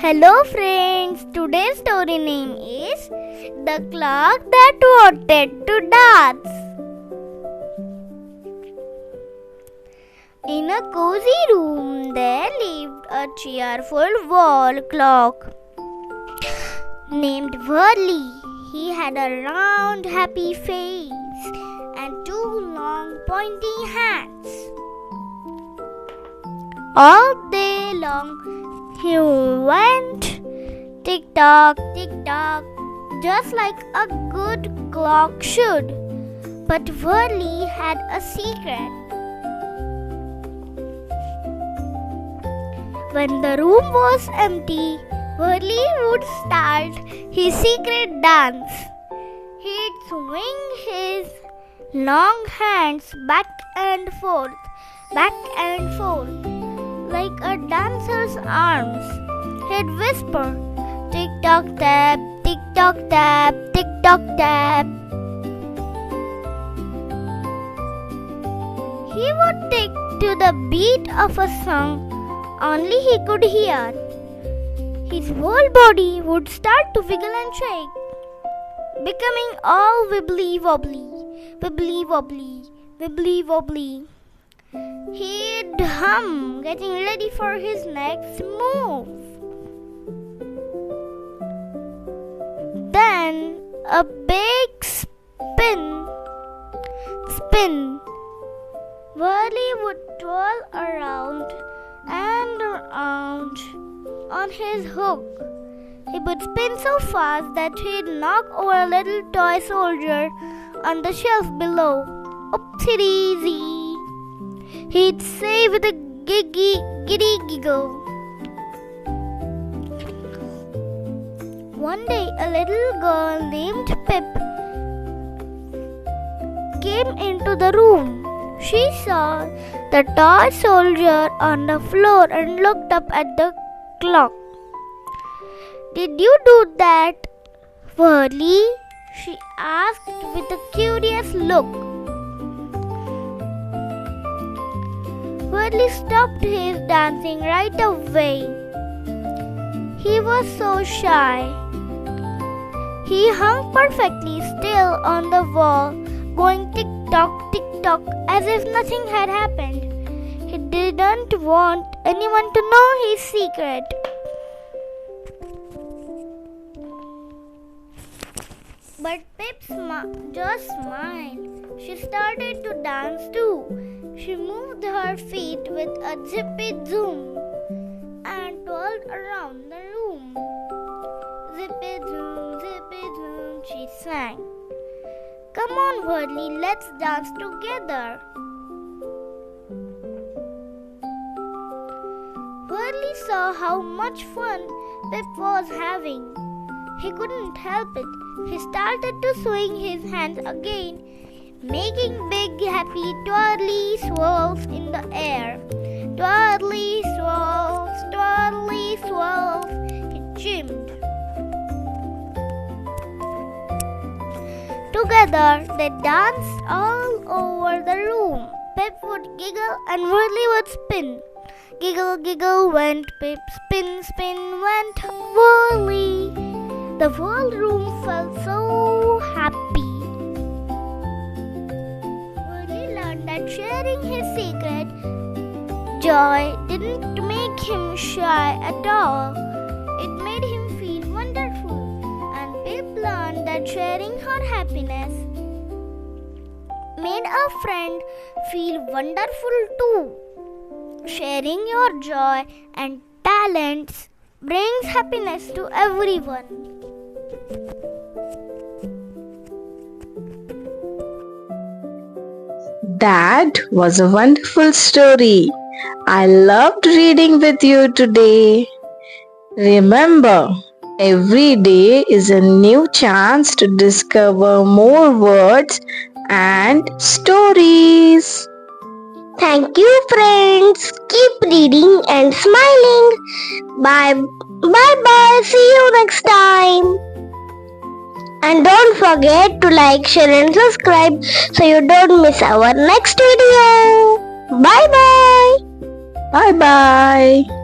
Hello friends, today's story name is The Clock That Wanted to Dance. In a cozy room there lived a cheerful wall clock named Whirly. He had a round happy face and two long pointy hands. All day long he went tick-tock, tick-tock, just like a good clock should. But Whirly had a secret. When the room was empty, Whirly would start his secret dance. He'd swing his long hands back and forth, like a dancer's arms. He'd whisper, tick-tock tap, tick-tock tap, tick-tock tap. He would tick to the beat of a song only he could hear. His whole body would start to wiggle and shake, becoming all wibbly-wobbly, wibbly-wobbly, wibbly-wobbly. He'd hum, getting ready for his next move. Then a big spin. Whirly would twirl around and around on his hook. He would spin so fast that he'd knock over a little toy soldier on the shelf below. Oopsie-daisy, he'd say with a giddy giggle. One day, a little girl named Pip came into the room. She saw the toy soldier on the floor and looked up at the clock. "Did you do that, Whirly?" she asked with a curious look. Whirly stopped his dancing right away. He was so shy. He hung perfectly still on the wall, going tick-tock, tick-tock, as if nothing had happened. He didn't want anyone to know his secret. But Pip just smiled. She started to dance too. She moved her feet with a zippy-zoom and twirled around the room. Zippy-zoom, she sang. "Come on, Whirly, let's dance together." Whirly saw how much fun Pip was having. He couldn't help it. He started to swing his hands again, making big, happy twirly swirls in the air. Twirly swirls, he chimmed. Together, they danced all over the room. Pip would giggle and Whirly would spin. Giggle, giggle went Pip, spin, spin went Whirly. The whole room felt so happy. Whirly learned that sharing his secret joy didn't make him shy at all. It made him feel wonderful. And Pip learned that sharing her happiness made a friend feel wonderful too. Sharing your joy and talents brings happiness to everyone. That was a wonderful story. I loved reading with you today. Remember, every day is a new chance to discover more words and stories. Thank you, friends. Keep reading and smiling. Bye bye. See you next time. And don't forget to like, share and subscribe so you don't miss our next video. Bye bye. Bye bye.